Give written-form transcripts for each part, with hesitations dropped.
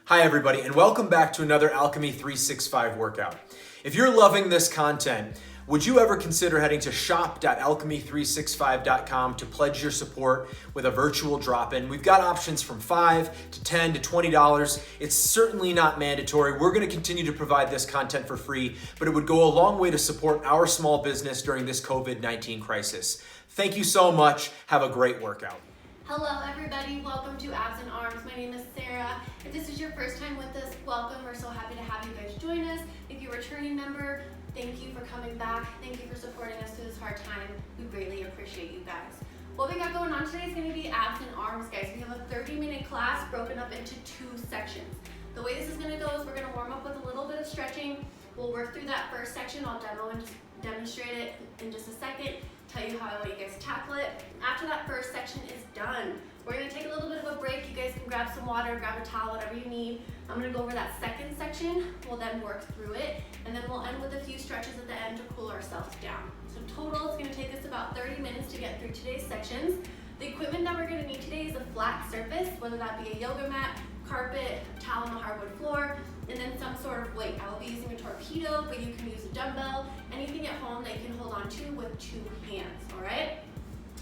Hi everybody, and welcome back to another Alchemy 365 workout. If you're loving this content, would you ever consider heading to shop.alchemy365.com to pledge your support with a virtual drop-in? We've got options from $5 to $10 to $20. It's certainly not mandatory. We're going to continue to provide this content for free, but it would go a long way to support our small business during this COVID-19 crisis. Thank you so much. Have a great workout. Hello everybody, welcome to Abs and Arms. My name is Sarah. If this is your first time with us, welcome. We're so happy to have you guys join us. If you're a returning member, thank you for coming back. Thank you for supporting us through this hard time. We greatly appreciate you guys. What we got going on today is going to be abs and arms, guys. We have a 30-minute class broken up into 2 sections. The way this is going to go is we're going to warm up with a little bit of stretching. We'll work through that first section. I'll demonstrate it in just a second, tell you how I want you guys to tackle it. After that first section is done, we're going to take a little bit of a break. You guys can grab some water, grab a towel, whatever you need. I'm going to go over that second section. We'll then work through it, and then we'll end with a few stretches at the end to cool ourselves down. So total, it's going to take us about 30 minutes to get through today's sections. The equipment that we're going to need today is a flat surface, whether that be a yoga mat, carpet, towel on a hardwood floor, and then some sort of weight. I will be using a torpedo, but you can use a dumbbell, anything at home that you can hold on to with 2 hands, all right?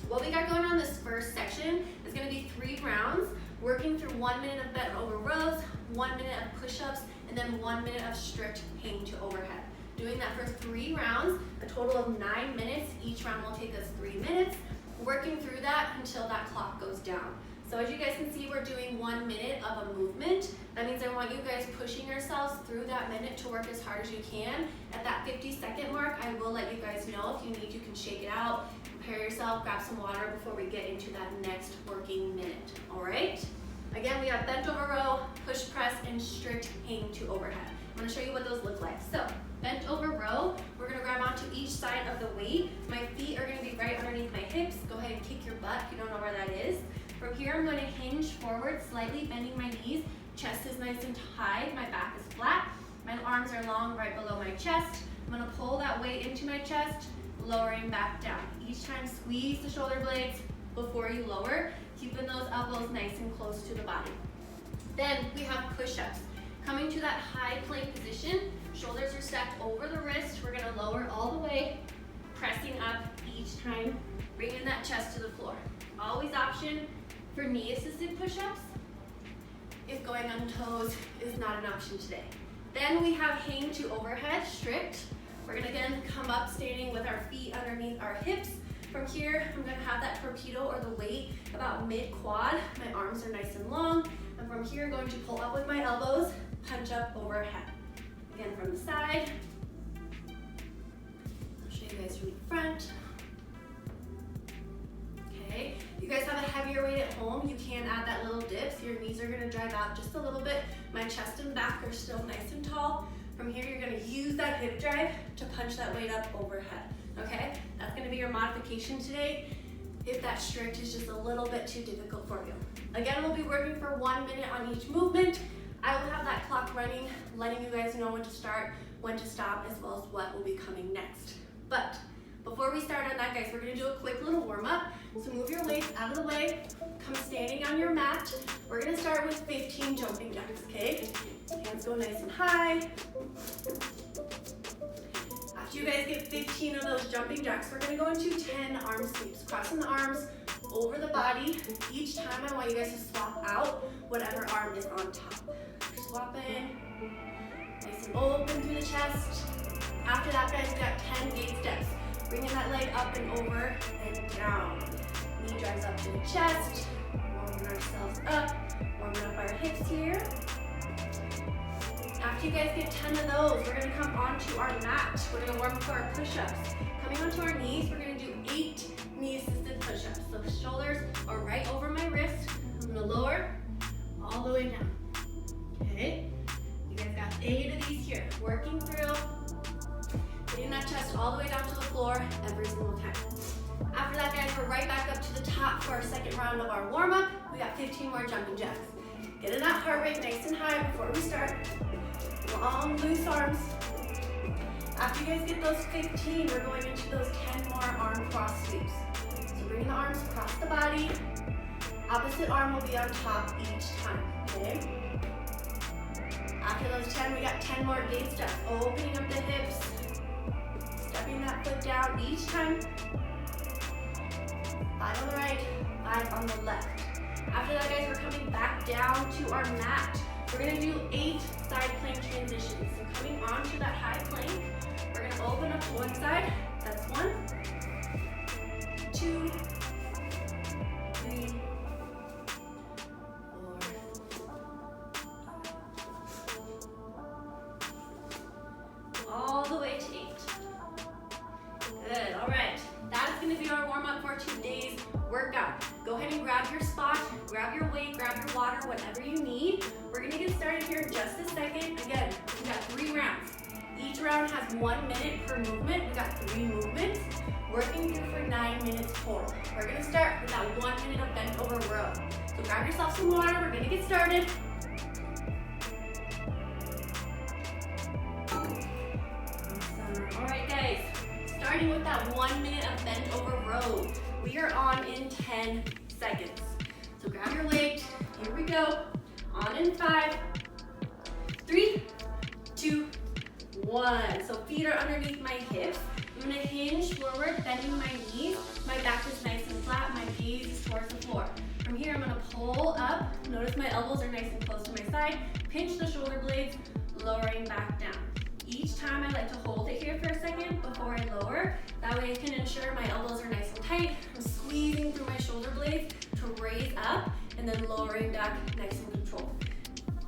What we got going on this first section is going to be 3 rounds, working through 1 minute of bent over rows, 1 minute of push-ups, and then 1 minute of strict hang to overhead. Doing that for 3 rounds, a total of 9 minutes. Each round will take us 3 minutes, working through that until that clock goes down. So as you guys can see, we're doing 1 minute of a movement. That means I want you guys pushing yourselves through that minute to work as hard as you can. At that 50-second mark, I will let you guys know if you need, you can shake it out, prepare yourself, grab some water before we get into that next working minute, all right? Again, we have bent over row, push press, and strict hang to overhead. I'm gonna show you what those look like. So, bent over row, we're gonna grab onto each side of the weight. My feet are gonna be right underneath my hips. Go ahead and kick your butt if you don't know where that is. From here, I'm going to hinge forward, slightly bending my knees. Chest is nice and high, my back is flat. My arms are long right below my chest. I'm going to pull that weight into my chest, lowering back down. Each time, squeeze the shoulder blades before you lower, keeping those elbows nice and close to the body. Then we have push-ups. Coming to that high plank position, shoulders are stacked over the wrist. We're going to lower all the way, pressing up each time, bringing that chest to the floor. Always option for knee-assisted push-ups if going on toes is not an option today. Then we have hang to overhead, strict. We're gonna again come up standing with our feet underneath our hips. From here, I'm gonna have that torpedo or the weight about mid-quad. My arms are nice and long. And from here, I'm going to pull up with my elbows, punch up overhead. Again, from the side. I'll show you guys from the front. Okay, you guys have a heavier weight at home, you can add that little dip, so your knees are gonna drive out just a little bit. My chest and back are still nice and tall. From here, you're gonna use that hip drive to punch that weight up overhead, okay? That's gonna be your modification today if that strict is just a little bit too difficult for you. Again, we'll be working for 1 minute on each movement. I will have that clock running, letting you guys know when to start, when to stop, as well as what will be coming next. But before we start on that, guys, we're gonna do a quick little warm up. So move your weights out of the way, come standing on your mat. We're gonna start with 15 jumping jacks, okay? Hands go nice and high. After you guys get 15 of those jumping jacks, we're gonna go into 10 arm sweeps. Crossing the arms over the body. Each time I want you guys to swap out whatever arm is on top. Swapping, nice and open through the chest. After that, guys, we got 10 gate steps. Bringing that leg up and over and down. Knee drives up to the chest. Warming ourselves up. Warming up our hips here. After you guys get 10 of those, we're going to come onto our mat. We're going to warm up for our push-ups. Coming onto our knees, we're going to do 8 knee-assisted push-ups. So the shoulders are right over my wrist. I'm going to lower all the way down. Okay? You guys got 8 of these here. Working through. Getting that chest all the way down to the floor every single time. After that, guys, we're right back up to the top for our second round of our warm-up. We got 15 more jumping jacks. Getting that heart rate nice and high before we start. Long, loose arms. After you guys get those 15, we're going into those 10 more arm cross sweeps. So bringing the arms across the body. Opposite arm will be on top each time, okay? After those 10, we got 10 more gaze steps. Opening up the hips, stepping that foot down each time. 5 on the right, 5 on the left. After that, guys, we're coming back down to our mat. We're gonna do 8 side plank transitions. So coming onto that high plank, we're gonna open up to one side. That's 1, 2, 3, 4, all the way to 8. Good, all right. That is gonna be our warm-up for today's workout. Go ahead and grab your spot, grab your weight, grab your water, whatever you need. We're gonna get started here in just a second. Again, we got 3 rounds. Each round has 1 minute per movement. We got 3 movements, working through for 9 minutes total. We're gonna start with that 1 minute of bent over row. So grab yourself some water, we're gonna get started. Awesome. All right, guys, starting with that 1 minute of bent over row. We are on in 10 seconds. So grab your weight, here we go. On in 5, 3, 2, 1. So feet are underneath my hips. I'm gonna hinge forward, bending my knees. My back is nice and flat, my gaze is towards the floor. From here, I'm gonna pull up. Notice my elbows are nice and close to my side. Pinch the shoulder blades, lowering back down. Each time I like to hold it here for a second before I lower. That way I can ensure my elbows are nice and tight. I'm squeezing through my shoulder blades to raise up and then lowering back nice and controlled.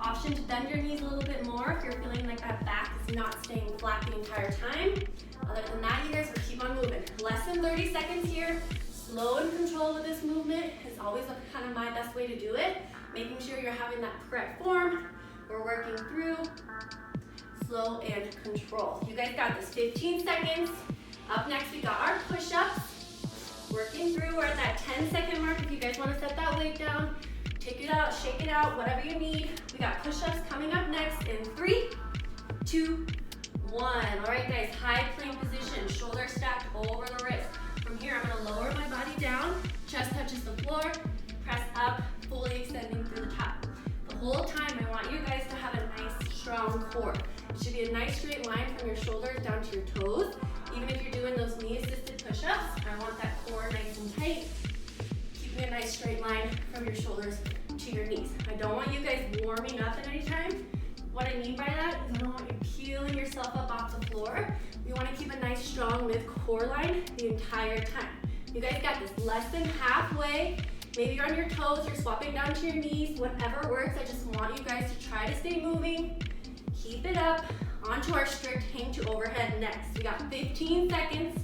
Option to bend your knees a little bit more if you're feeling like that back is not staying flat the entire time. Other than that, you guys will keep on moving. Less than 30 seconds here. Slow and controlled with this movement is always kind of my best way to do it. Making sure you're having that correct form. We're working through. Slow and control. You guys got this. 15 seconds. Up next, we got our push-ups. Working through. We're at that 10-second mark. If you guys want to set that weight down, take it out, shake it out, whatever you need. We got push-ups coming up next in 3, 2, 1. All right, guys, high plank position, shoulders stacked over the wrist. From here, I'm gonna lower my body down, chest touches the floor, press up, fully extending through the top. The whole time, I want you guys to have a nice, strong core. It should be a nice straight line from your shoulders down to your toes. Even if you're doing those knee-assisted push-ups, I want that core nice and tight. Keeping a nice straight line from your shoulders to your knees. I don't want you guys warming up at any time. What I mean by that is I don't want you peeling yourself up off the floor. You want to keep a nice strong mid-core line the entire time. You guys got this. Less than halfway. Maybe you're on your toes, you're swapping down to your knees, whatever works. I just want you guys to try to stay moving. Keep it up. Onto our strict hang to overhead next. We got 15 seconds.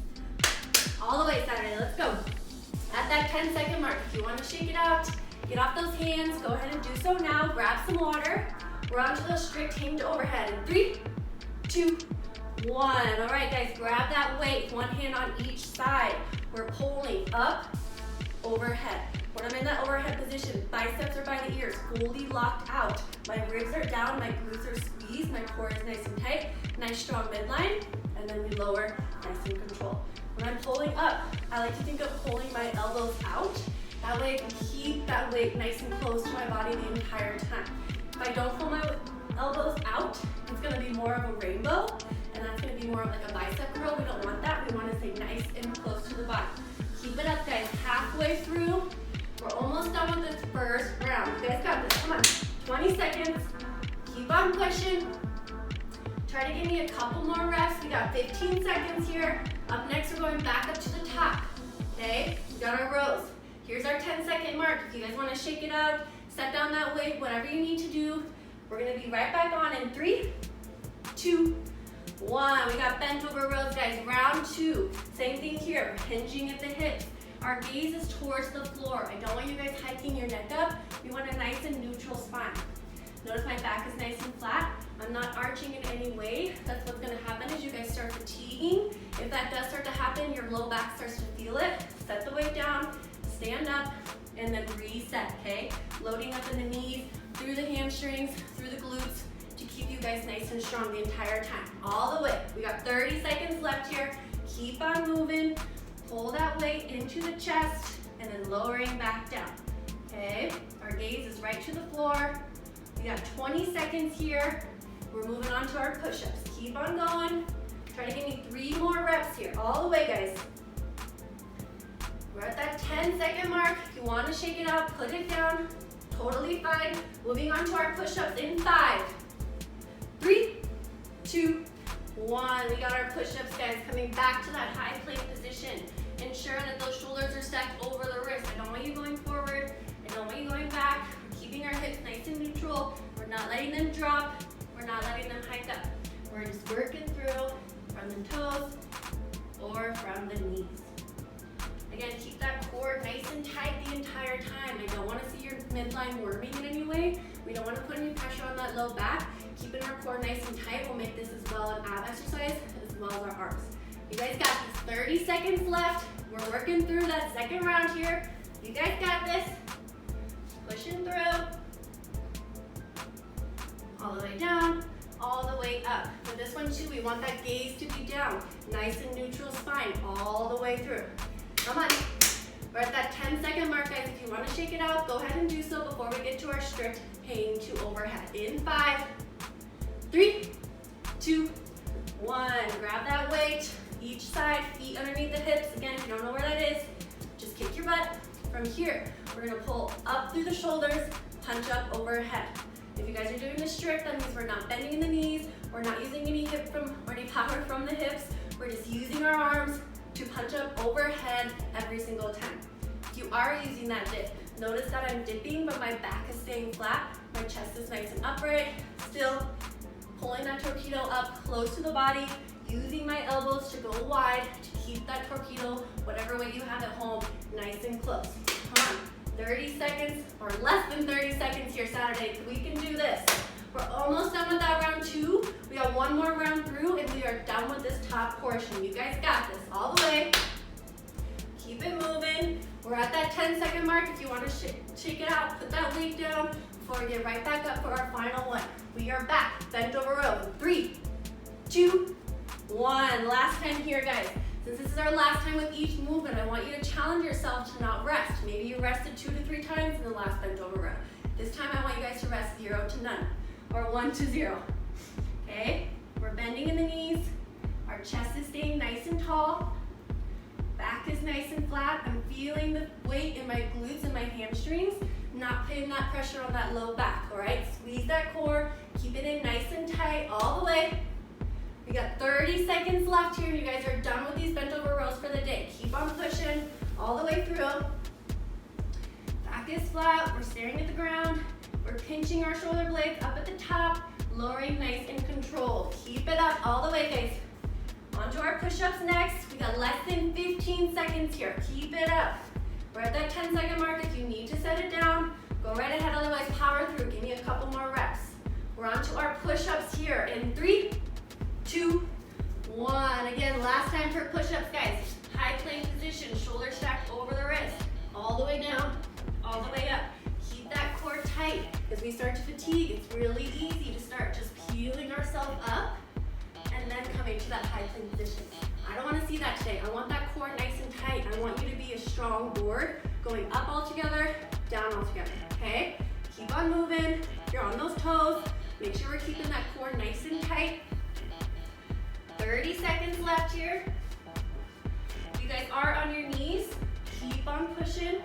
All the way, Saturday. Let's go. At that 10-second mark, if you want to shake it out, get off those hands, go ahead and do so now. Grab some water. We're onto the strict hang to overhead in 3, 2, 1. All right, guys, grab that weight. One hand on each side. We're pulling up, overhead. When I'm in that overhead position, biceps are by the ears, fully locked out. My ribs are down, my glutes are squeezed, my core is nice and tight. Nice strong midline, and then we lower, nice and controlled. When I'm pulling up, I like to think of pulling my elbows out. That way I can keep that weight nice and close to my body the entire time. If I don't pull my elbows out, it's gonna be more of a rainbow, and that's gonna be more of like a bicep curl. We don't want that. We wanna stay nice and close to the body. Keep it up, guys. Halfway through, we're almost done with this first round. You guys got this, come on. 20 seconds, keep on pushing. Try to give me a couple more reps. We got 15 seconds here. Up next, we're going back up to the top, okay? We got our rows. Here's our 10-second mark. If you guys wanna shake it out, set down that weight, whatever you need to do. We're gonna be right back on in 3, 2, 1. We got bent over rows, guys. Round 2. Same thing here, hinging at the hips. Our gaze is towards the floor. I don't want you guys hiking your neck up. We want a nice and neutral spine. Notice my back is nice and flat. I'm not arching in any way. That's what's gonna happen as you guys start fatiguing. If that does start to happen, your low back starts to feel it. Set the weight down, stand up, and then reset, okay? Loading up in the knees, through the hamstrings, through the glutes, to keep you guys nice and strong the entire time. All the way. We got 30 seconds left here. Keep on moving. Pull that weight into the chest, and then lowering back down, okay? Our gaze is right to the floor. We got 20 seconds here. We're moving on to our push-ups. Keep on going. Try to give me 3 more reps here. All the way, guys. We're at that 10-second mark. If you want to shake it out, put it down. Totally fine. Moving on to our push-ups in 5, 3, 2, 1. We got our push-ups, guys. Coming back to that high plank position. Ensure that those shoulders are stacked over the wrist. I don't want you going forward. I don't want you going back. We're keeping our hips nice and neutral. We're not letting them drop. We're not letting them hike up. We're just working through from the toes or from the knees. Again, keep that core nice and tight the entire time. I don't want to see your midline worming in any way. We don't want to put any pressure on that low back. Keeping our core nice and tight will make this as well an ab exercise as well as our arms. You guys got this. 30 seconds left. We're working through that second round here. You guys got this. Pushing through. All the way down, all the way up. For this one too, we want that gaze to be down. Nice and neutral spine all the way through. Come on. We're at that 10-second mark, guys. If you want to shake it out, go ahead and do so before we get to our strict hang to overhead. In 5, 3, 2, 1. Grab that weight. Each side, feet underneath the hips. Again, if you don't know where that is, just kick your butt. From here, we're going to pull up through the shoulders, punch up overhead. If you guys are doing this strict, that means we're not bending in the knees, we're not using any power from the hips, we're just using our arms to punch up overhead every single time. If you are using that dip, notice that I'm dipping, but my back is staying flat, my chest is nice and upright, still pulling that torpedo up close to the body, using my elbows to go wide to keep that torpedo, whatever weight you have at home, nice and close. Come on. 30 seconds or less than 30 seconds here Saturday. We can do this. We're almost done with that round 2. We got one more round through and we are done with this top portion. You guys got this all the way. Keep it moving. We're at that 10-second mark. If you want to shake it out, put that weight down before we get right back up for our final one. We are back, bent over row. 3, 2, 1. Last time here, guys. Since this is our last time with each movement, I want you to challenge yourself to not rest. Maybe you rested 2 to 3 times in the last bent over row. This time I want you guys to rest 0 to none, or 1 to 0. Okay? We're bending in the knees. Our chest is staying nice and tall. Back is nice and flat. I'm feeling the weight in my glutes and my hamstrings, not putting that pressure on that low back, all right? Squeeze that core, keep it in nice and tight all the way. We got 30 seconds left here. You guys are done with these bent over rows for the day. Keep on pushing all the way through. Back is flat. We're staring at the ground. We're pinching our shoulder blades up at the top, lowering nice and controlled. Keep it up all the way, guys. On to our push-ups next. We got less than 15 seconds here. Keep it up. We're at that 10-second mark. If you need to set it down, go right ahead. Otherwise, power through. Give me a couple more reps. We're on to our push-ups here in 3, 2, 1. Again, last time for push-ups, guys. High plank position, shoulder stacked over the wrist. All the way down, all the way up. Keep that core tight. As we start to fatigue, it's really easy to start just peeling ourselves up and then coming to that high plank position. I don't want to see that today. I want that core nice and tight. I want you to be a strong board, going up all together, down all together, okay? Keep on moving. You're on those toes. Make sure we're keeping that core nice and tight. 30 seconds left here. If you guys are on your knees, keep on pushing.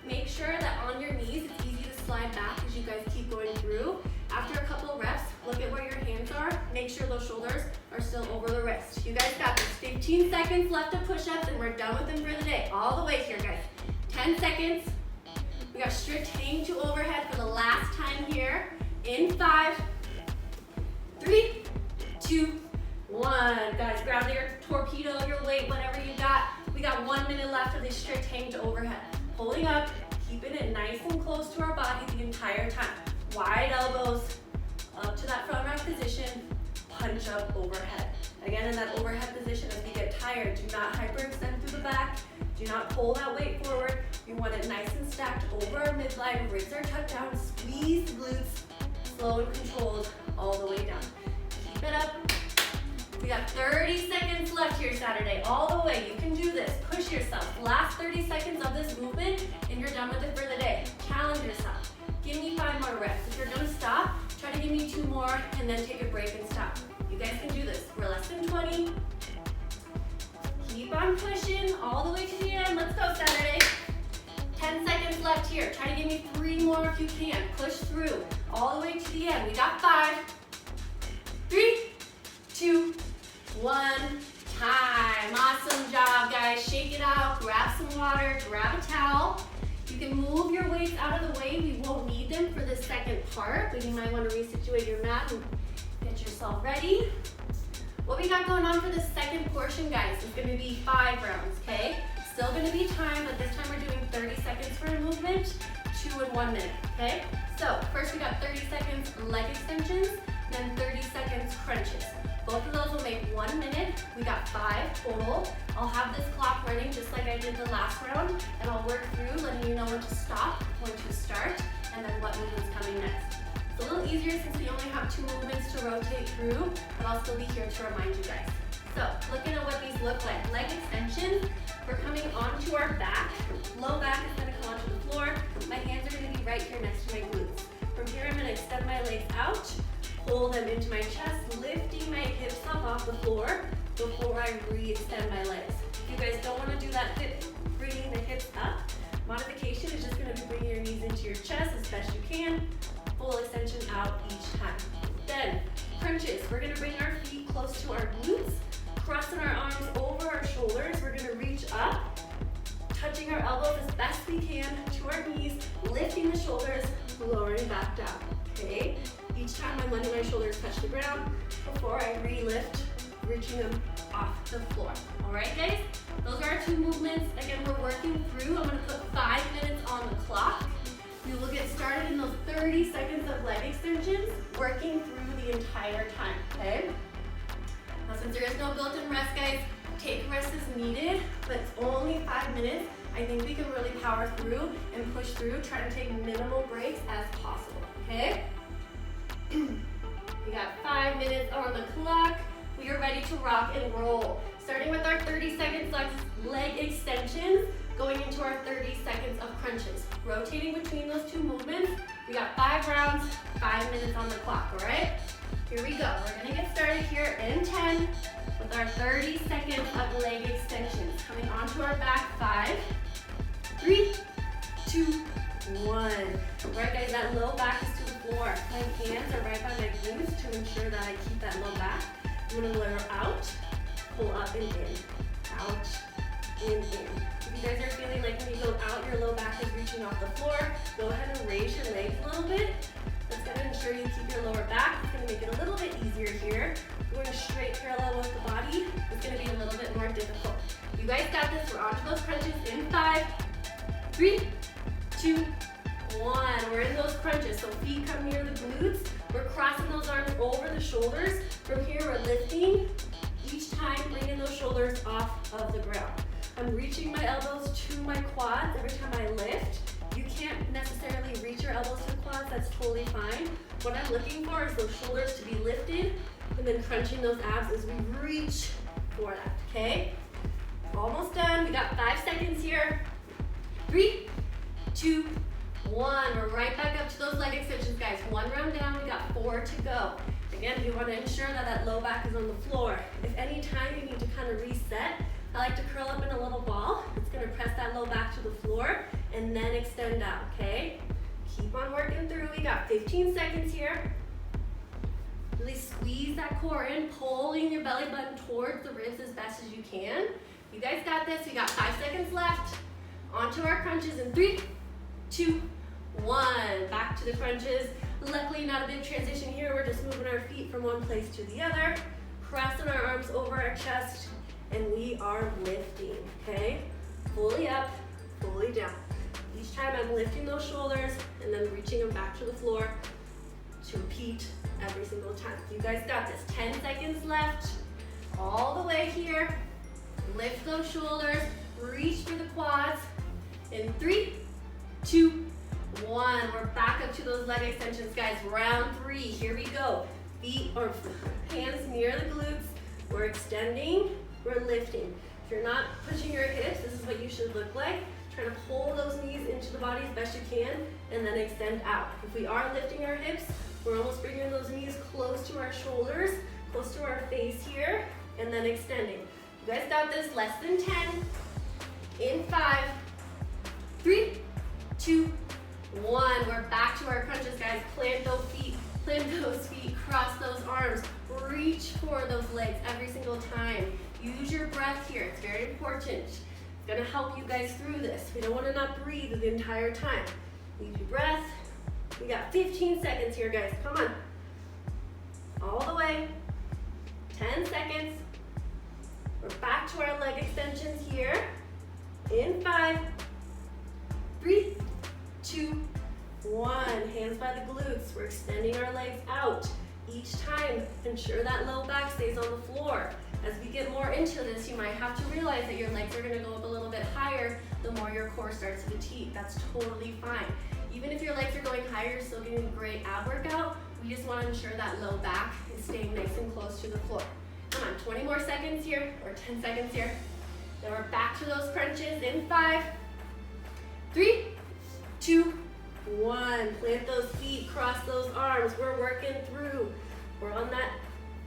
Make sure that on your knees, it's easy to slide back as you guys keep going through. After a couple reps, look at where your hands are. Make sure those shoulders are still over the wrist. You guys got this. 15 seconds left of push-ups and we're done with them for the day. All the way here, guys. 10 seconds. We got strict hang to overhead for the last time here. In 5, 3, 2, 1. Guys, grab your torpedo, your weight, whatever you got. We got 1 minute left of this strict hang to overhead. Holding up, keeping it nice and close to our body the entire time. Wide elbows, up to that front rack position, punch up overhead. Again, in that overhead position, as we get tired, do not hyperextend through the back. Do not pull that weight forward. You want it nice and stacked over our midline. Raise our tuck down, squeeze the glutes, slow and controlled all the way down. Keep it up. We got 30 seconds left here Saturday, all the way. You can do this. Push yourself. Last 30 seconds of this movement, and you're done with it for the day. Challenge yourself. Give me 5 more reps. If you're gonna stop, try to give give me 2 more, and then take a break and stop. You guys can do this. We're less than 20. Keep on pushing all the way to the end. Let's go, Saturday. 10 seconds left here. Try to give me 3 more if you can. Push through all the way to the end. We got 5, 3, 2, 1. Time. Awesome job, guys. Shake it out. Grab some water. Grab a towel. You can move your weights out of the way. We won't need them for the second part, but you might want to resituate your mat and get yourself ready. What we got going on for the second portion, guys, is going to be 5 rounds, okay? Still going to be time, but this time we're doing 30 seconds for a movement, 2 in 1 minute, okay? So first we got 30 seconds leg extensions, then 30 seconds crunches. Both of those will make 1 minute. We got 5 total. I'll have this clock running just like I did the last round, and I'll work through letting you know when to stop, when to start, and then what movement's coming next. It's a little easier since we only have 2 movements to rotate through, but I'll still be here to remind you guys. So looking at what these look like. Leg extensions, we're coming onto our back. Low back is gonna come onto the floor. My hands are gonna be right here next to my glutes. From here, I'm gonna extend my legs out, pull them into my chest, lifting my hips up off the floor before I re-extend my legs. If you guys don't wanna do that bringing the hips up, modification is just gonna be bringing your knees into your chest as best you can. Full extension out each time. Then, crunches. We're gonna bring our feet close to our glutes, crossing our arms over our shoulders. We're gonna reach up, touching our elbows as best we can to our knees, lifting the shoulders, lowering back down, okay? Each time I'm letting my shoulders touch the ground before I re-lift, reaching them off the floor. All right, guys? Those are our 2 movements. Again, we're working through. I'm gonna put 5 minutes on the clock. We will get started in those 30 seconds of leg extensions, working through the entire time, okay? Now, since there is no built-in rest, guys, take rest as needed, but it's only 5 minutes. I think we can really power through and push through, try to take minimal breaks as possible, okay? We got 5 minutes on the clock. We are ready to rock and roll. Starting with our 30 seconds leg extensions, going into our 30 seconds of crunches. Rotating between those 2 movements. We got 5 rounds, 5 minutes on the clock, all right? Here we go. We're gonna get started here in 10 with our 30 seconds of leg extensions. Coming onto our back, 5, 3, 2, 1. All right, guys, that low back is to the floor. My hands are right by my glutes to ensure that I keep that low back. I'm gonna lower out, pull up and in, out, and in. If you guys are feeling like when you go out, your low back is reaching off the floor, go ahead and raise your legs a little bit. That's gonna ensure you keep your lower back. It's gonna make it a little bit easier here. Going straight parallel with the body is gonna be a little bit more difficult. You guys got this. We're onto those crunches in 5, 3, 2, 1. We're in those crunches. So feet come near the glutes. We're crossing those arms over the shoulders. From here, we're lifting. Each time, bringing those shoulders off of the ground. I'm reaching my elbows to my quads every time I lift. You can't necessarily reach your elbows to the quads, that's totally fine. What I'm looking for is those shoulders to be lifted and then crunching those abs as we reach for that, okay? Almost done, we got 5 seconds here. 3, 2, 1. We're right back up to those leg extensions, guys. 1 round down, we got 4 to go. Again, you want to ensure that that low back is on the floor. If any time you need to kind of reset, I like to curl up in a little ball. It's gonna press that low back to the floor and then extend out, okay? Keep on working through. We got 15 seconds here. Really squeeze that core in, pulling your belly button towards the ribs as best as you can. You guys got this. We got 5 seconds left. Onto our crunches in 3, 2, 1. Back to the crunches. Luckily, not a big transition here. We're just moving our feet from one place to the other, crossing our arms over our chest, and we are lifting, okay? Fully up, fully down. Each time I'm lifting those shoulders and then reaching them back to the floor to repeat every single time. You guys got this. 10 seconds left. All the way here. Lift those shoulders, reach for the quads. In 3, 2, 1. We're back up to those leg extensions, guys. Round 3, here we go. Feet or hands near the glutes. We're extending. We're lifting. If you're not pushing your hips, this is what you should look like. Try to pull those knees into the body as best you can, and then extend out. If we are lifting our hips, we're almost bringing those knees close to our shoulders, close to our face here, and then extending. You guys got this, less than 10. In 5, 3, 2, 1. We're back to our crunches, guys. Plant those feet, cross those arms. Reach for those legs every single time. Use your breath here, it's very important. It's gonna help you guys through this. We don't wanna not breathe the entire time. Use your breath. We got 15 seconds here, guys, come on. All the way, 10 seconds. We're back to our leg extensions here. In 5, 3, 2, 1. Hands by the glutes. We're extending our legs out. Each time, ensure that low back stays on the floor. As we get more into this, you might have to realize that your legs are gonna go up a little bit higher the more your core starts to fatigue. That's totally fine. Even if your legs are going higher, you're still getting a great ab workout. We just wanna ensure that low back is staying nice and close to the floor. Come on, 20 more seconds here, or 10 seconds here. Then we're back to those crunches in 5, 3, 2, 1. Plant those feet, cross those arms. We're working through. We're on that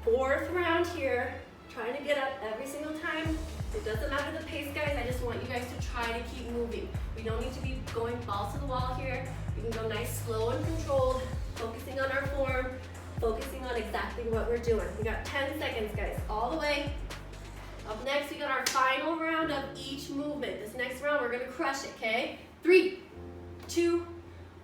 4th round here, trying to get up every single time. It doesn't matter the pace, guys. I just want you guys to try to keep moving. We don't need to be going balls to the wall here. We can go nice, slow, and controlled, focusing on our form, focusing on exactly what we're doing. We got 10 seconds, guys, all the way. Up next, we got our final round of each movement. This next round, we're gonna crush it, okay? 3, 2,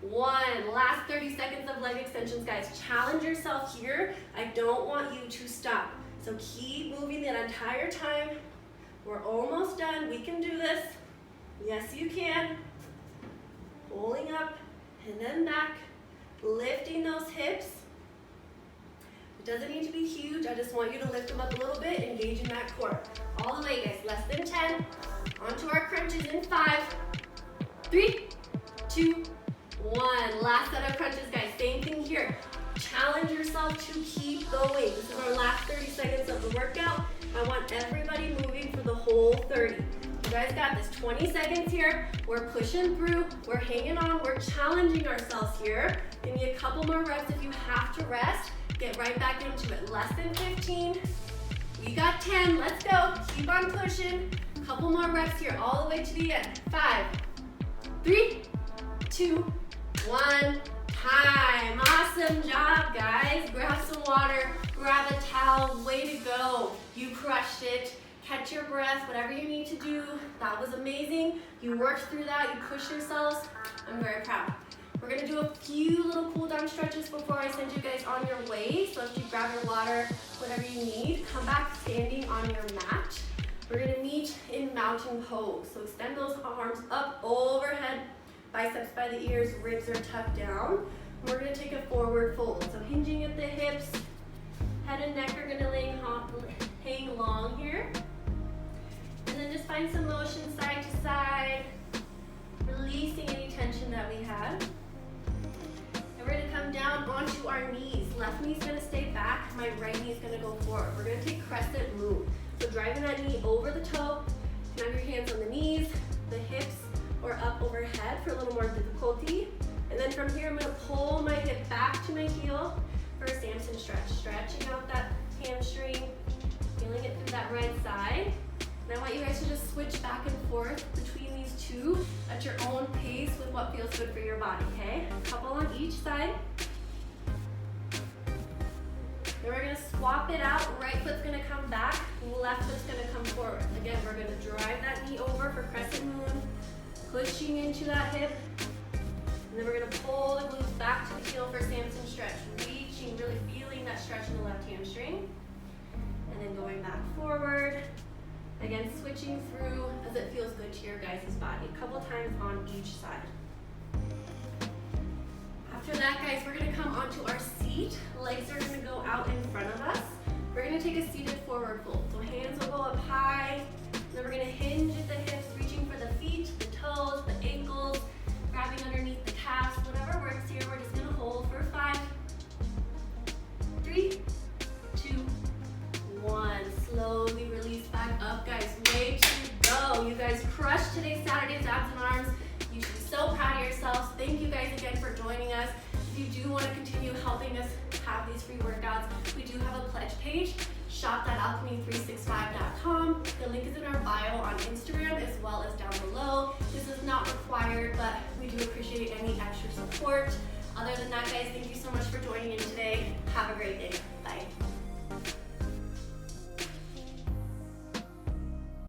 1. Last 30 seconds of leg extensions, guys. Challenge yourself here. I don't want you to stop. So keep moving that entire time. We're almost done. We can do this. Yes, you can. Pulling up and then back. Lifting those hips. It doesn't need to be huge. I just want you to lift them up a little bit, engaging that core. All the way, guys. Less than 10. Onto our crunches in 5, 3, 2, 1. Last set of crunches, guys. Same thing here. Challenge yourself to keep going. This is our last 30 seconds of the workout. I want everybody moving for the whole 30. You guys got this. 20 seconds here. We're pushing through. We're hanging on. We're challenging ourselves here. Give me a couple more reps if you have to rest. Get right back into it. Less than 15. We got 10. Let's go. Keep on pushing. Couple more reps here all the way to the end. 5, 3, 2, 1. Time. Awesome job, guys. Grab some water, grab a towel. Way to go. You crushed it. Catch your breath, whatever you need to do. That was amazing. You worked through that. You pushed yourselves. I'm very proud. We're going to do a few little cool down stretches before I send you guys on your way. So if you grab your water, whatever you need, come back standing on your mat. We're going to meet in mountain pose. So extend those arms up overhead. Biceps by the ears, ribs are tucked down. We're going to take a forward fold. So hinging at the hips, head and neck are going to hang long here. And then just find some motion side to side, releasing any tension that we have. And we're going to come down onto our knees. Left knee's going to stay back, my right knee's going to go forward. We're going to take crescent moon. So driving that knee over the toe, you can have your hands on the knees, the hips, or up overhead for a little more difficulty. And then from here, I'm going to pull my hip back to my heel for a Samson stretch. Stretching out that hamstring, feeling it through that right side. And I want you guys to just switch back and forth between these two at your own pace with what feels good for your body, okay? A couple on each side. Then we're going to swap it out. Right foot's going to come back, left foot's going to come forward. Again, we're going to drive that knee over for crescent moon, pushing into that hip. And then we're going to pull the glutes back to the heel for Samson stretch. Reaching, really feeling that stretch in the left hamstring. And then going back forward. Again, switching through as it feels good to your guys' body. A couple times on each side. After that, guys, we're going to come onto our seat. Legs are going to go out in front of us. We're going to take a seated forward fold. So hands will go up high. Then we're going to hinge at the hips, reaching for the feet, the toes, the ankles, grabbing underneath the calves, whatever works here. We're just going to hold for 5, 3, 2, 1. Slowly release back up, guys. Way to go. You guys crushed today's Saturday's abs and arms. page, shop.alchemy365.com. The link is in our bio on Instagram as well as down below. This is not required, but we do appreciate any extra support. Other than that, guys, thank you so much for joining in today. Have a great day. Bye.